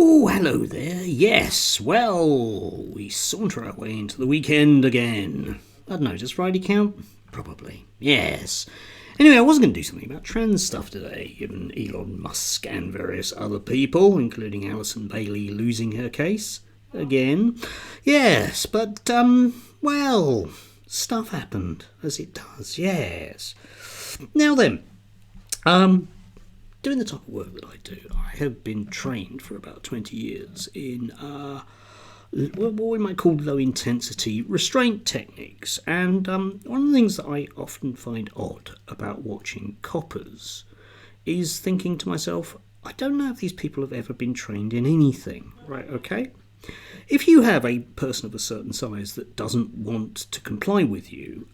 Oh, hello there. Yes, well, we saunter our way into the weekend again. I don't know, does Friday count? Probably. Yes. Anyway, I was going to do something about trans stuff today, given Elon Musk and various other people, including Alison Bailey, losing her case. Again. Yes, but, well, stuff happened, as it does, yes. Now then, doing the type of work that I do, I have been trained for about 20 years in what we might call low-intensity restraint techniques. And one of the things that I often find odd about watching coppers is thinking to myself, I don't know if these people have ever been trained in anything, right, okay? If you have a person of a certain size that doesn't want to comply with you,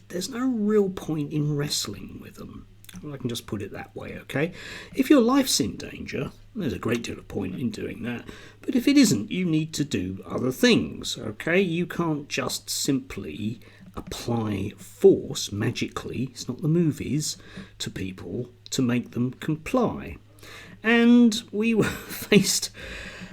there's no real point in wrestling with them. I can just put it that way, okay? If your life's in danger, there's a great deal of point in doing that. But if it isn't, you need to do other things, okay? You can't just simply apply force magically, it's not the movies, to people to make them comply. And we were faced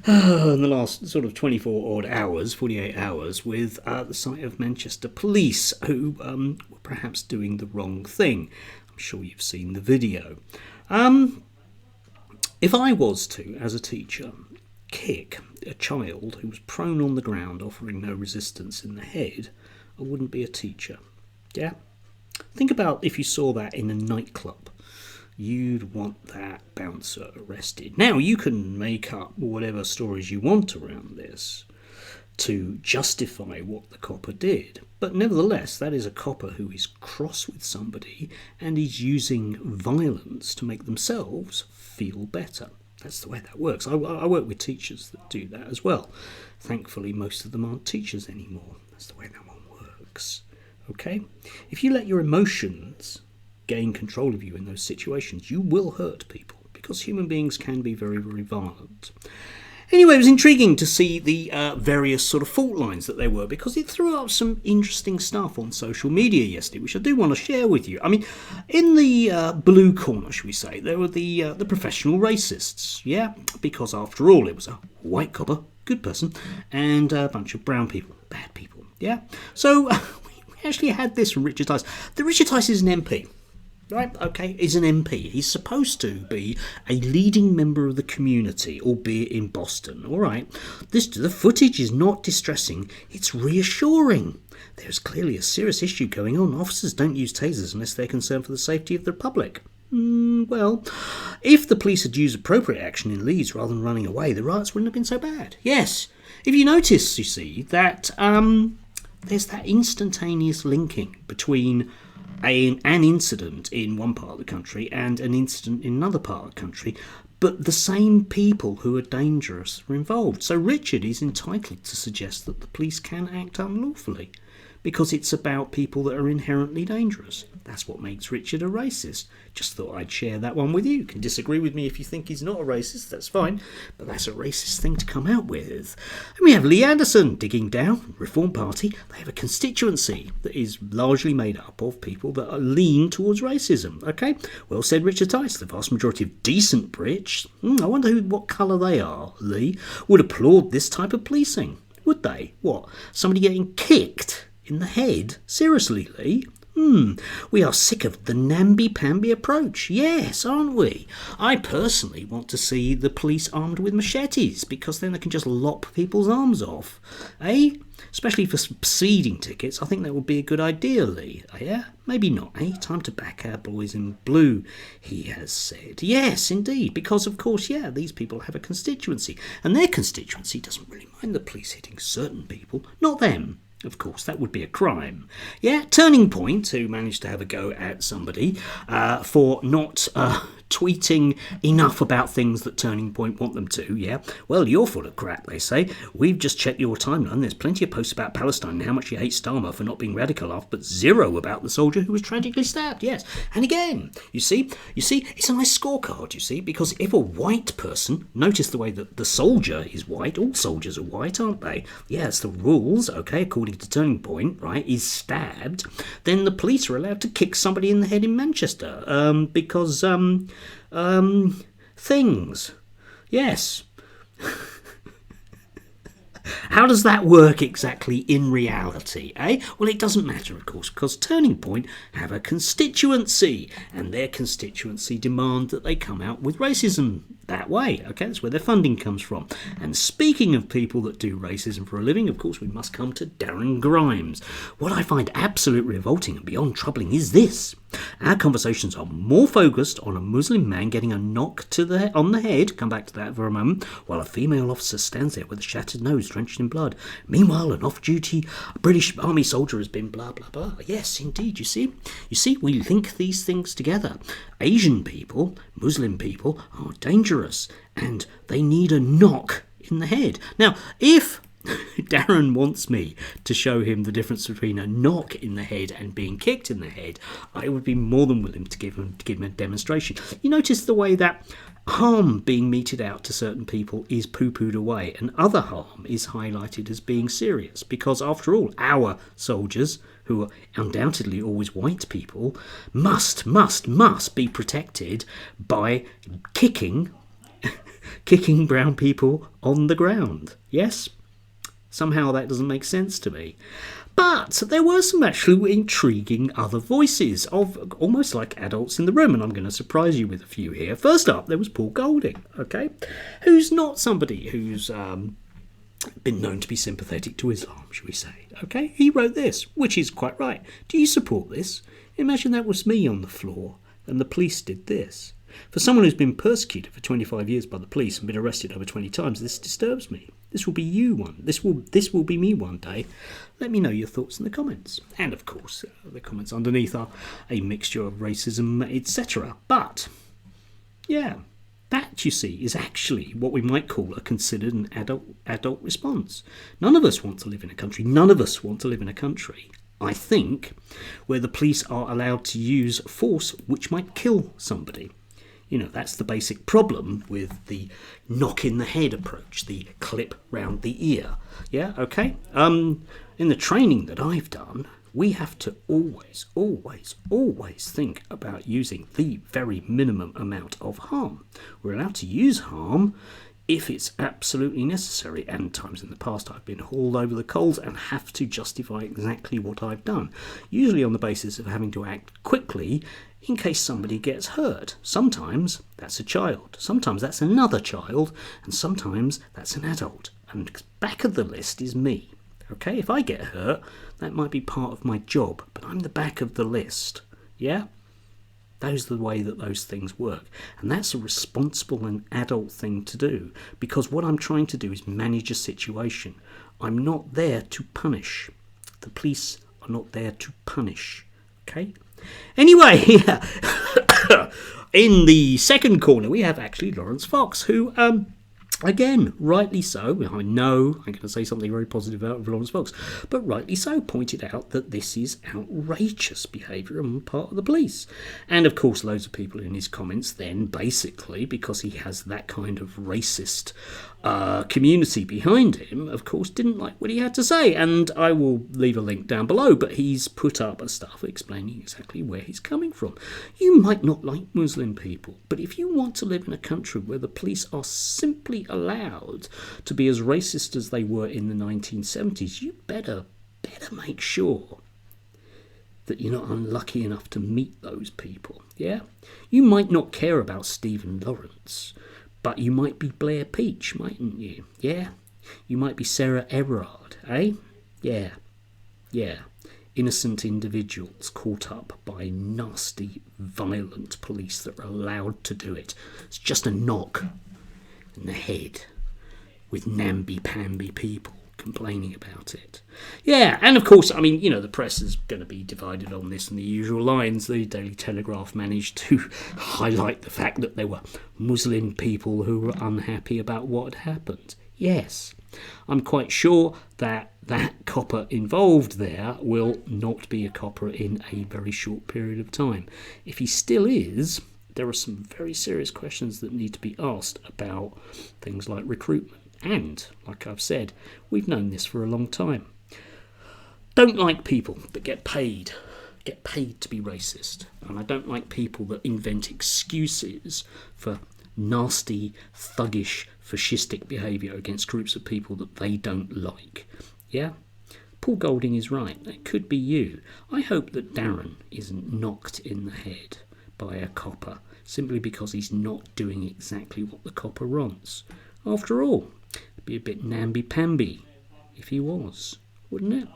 in the last sort of 24 odd hours, 48 hours, with the sight of Manchester police who were perhaps doing the wrong thing. I'm sure you've seen the video. If I was to, as a teacher, kick a child who was prone on the ground offering no resistance in the head, I wouldn't be a teacher. Yeah? Think about if you saw that in a nightclub. You'd want that bouncer arrested. Now, you can make up whatever stories you want around this to justify what the copper did. But nevertheless, that is a copper who is cross with somebody and is using violence to make themselves feel better. That's the way that works. I work with teachers that do that as well. Thankfully, most of them aren't teachers anymore. That's the way that one works. Okay? If you let your emotions gain control of you in those situations, you will hurt people, because human beings can be very, very violent. Anyway, it was intriguing to see the various sort of fault lines that there were, because it threw up some interesting stuff on social media yesterday, which I do want to share with you. I mean, in the blue corner, should we say, there were the professional racists, yeah? Because after all, it was a white copper, good person, and a bunch of brown people, bad people, yeah? So we actually had this from Richard Tice. The Richard Tice is an MP. Right, okay, he's an MP. He's supposed to be a leading member of the community, albeit in Boston. All right, the footage is not distressing, it's reassuring. There's clearly a serious issue going on. Officers don't use tasers unless they're concerned for the safety of the public. Well, if the police had used appropriate action in Leeds rather than running away, the riots wouldn't have been so bad. Yes, if you notice, you see, that there's that instantaneous linking between an incident in one part of the country and an incident in another part of the country, but the same people who are dangerous are involved. So Richard is entitled to suggest that the police can act unlawfully, because it's about people that are inherently dangerous. That's what makes Richard a racist. Just thought I'd share that one with you. You can disagree with me if you think he's not a racist, that's fine, but that's a racist thing to come out with. And we have Lee Anderson digging down, Reform Party. They have a constituency that is largely made up of people that are lean towards racism. Okay, well said, Richard Tice. The vast majority of decent Brits, I wonder what colour they are, Lee, would applaud this type of policing. Would they? What? Somebody getting kicked in the head? Seriously, Lee? We are sick of the namby-pamby approach. Yes, aren't we? I personally want to see the police armed with machetes, because then they can just lop people's arms off. Eh? Especially for speeding tickets, I think that would be a good idea, Lee. Yeah? Maybe not, eh? Time to back our boys in blue, he has said. Yes, indeed, because of course, yeah, these people have a constituency, and their constituency doesn't really mind the police hitting certain people, not them. Of course, that would be a crime. Yeah, Turning Point, who managed to have a go at somebody for not tweeting enough about things that Turning Point want them to, yeah. Well, you're full of crap, they say. We've just checked your timeline. There's plenty of posts about Palestine and how much you hate Starmer for not being radicalised, but zero about the soldier who was tragically stabbed, yes. And again, you see, it's a nice scorecard, you see, because if a white person, notice the way that the soldier is white, all soldiers are white, aren't they? Yes, the rules, okay, according to Turning Point, right, is stabbed, then the police are allowed to kick somebody in the head in Manchester, because things. Yes. How does that work exactly in reality, eh? Well, it doesn't matter, of course, because Turning Point have a constituency, and their constituency demand that they come out with racism that way, okay? That's where their funding comes from. And speaking of people that do racism for a living, of course, we must come to Darren Grimes. What I find absolutely revolting and beyond troubling is this. Our conversations are more focused on a Muslim man getting a knock on the head, come back to that for a moment, while a female officer stands there with a shattered nose drenched in blood. Meanwhile, an off-duty British Army soldier has been blah, blah, blah. Yes, indeed, you see, we link these things together. Asian people, Muslim people, are dangerous, and they need a knock in the head. Now, if Darren wants me to show him the difference between a knock in the head and being kicked in the head, I would be more than willing to give him a demonstration. You notice the way that harm being meted out to certain people is poo-pooed away, and other harm is highlighted as being serious, because after all, our soldiers, who are undoubtedly always white people, must be protected by kicking brown people on the ground. Yes? Somehow that doesn't make sense to me. But there were some actually intriguing other voices of almost like adults in the room, and I'm going to surprise you with a few here. First up, there was Paul Golding, okay, who's not somebody who's been known to be sympathetic to Islam, shall we say. Okay, he wrote this, which is quite right. Do you support this? Imagine that was me on the floor and the police did this. For someone who's been persecuted for 25 years by the police and been arrested over 20 times, this disturbs me. This will be you one. This will be me one day. Let me know your thoughts in the comments. And of course, the comments underneath are a mixture of racism, etc. But yeah, that, you see, is actually what we might call a considered an adult response. None of us want to live in a country. None of us want to live in a country, I think, where the police are allowed to use force which might kill somebody. You know, that's the basic problem with the knock in the head approach, the clip round the ear. Yeah, okay? In the training that I've done, we have to always think about using the very minimum amount of harm. We're allowed to use harm if it's absolutely necessary, and times in the past I've been hauled over the coals and have to justify exactly what I've done, usually on the basis of having to act quickly in case somebody gets hurt. Sometimes that's a child, sometimes that's another child, and sometimes that's an adult, and back of the list is me. Okay, if I get hurt, that might be part of my job, but I'm the back of the list. Yeah? Those are the way that those things work. And that's a responsible and adult thing to do, because what I'm trying to do is manage a situation. I'm not there to punish. The police are not there to punish. Okay? Anyway, in the second corner, we have actually Laurence Fox, who, again, rightly so, I know I'm going to say something very positive about Laurence Fox, but rightly so, pointed out that this is outrageous behaviour on part of the police. And of course, loads of people in his comments then, basically, because he has that kind of racist community behind him, of course, didn't like what he had to say. And I will leave a link down below, but he's put up a stuff explaining exactly where he's coming from. You might not like Muslim people, but if you want to live in a country where the police are simply allowed to be as racist as they were in the 1970s, you better make sure that you're not unlucky enough to meet those people. Yeah, you might not care about Stephen Lawrence, but you might be Blair Peach, mightn't you? Yeah, you might be Sarah Everard, eh? Yeah. Innocent individuals caught up by nasty, violent police that are allowed to do it. It's just a knock in the head with namby-pamby people complaining about it. Yeah, and of course, I mean, you know, the press is going to be divided on this in the usual lines. The Daily Telegraph managed to highlight the fact that there were Muslim people who were unhappy about what had happened. Yes, I'm quite sure that that copper involved there will not be a copper in a very short period of time. If he still is, there are some very serious questions that need to be asked about things like recruitment. And, like I've said, we've known this for a long time. Don't like people that get paid to be racist. And I don't like people that invent excuses for nasty, thuggish, fascistic behaviour against groups of people that they don't like. Yeah? Paul Golding is right. It could be you. I hope that Darren isn't knocked in the head by a copper simply because he's not doing exactly what the copper wants. After all, it'd be a bit namby-pamby if he was, wouldn't it?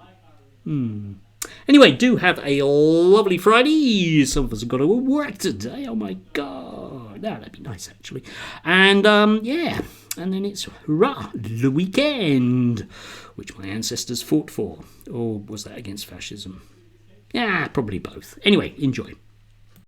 Anyway, do have a lovely Friday. Some of us have got to work today. Oh my God. That'd be nice, actually. And, yeah. And then it's, hurrah, the weekend, which my ancestors fought for. Or was that against fascism? Yeah, probably both. Anyway, enjoy.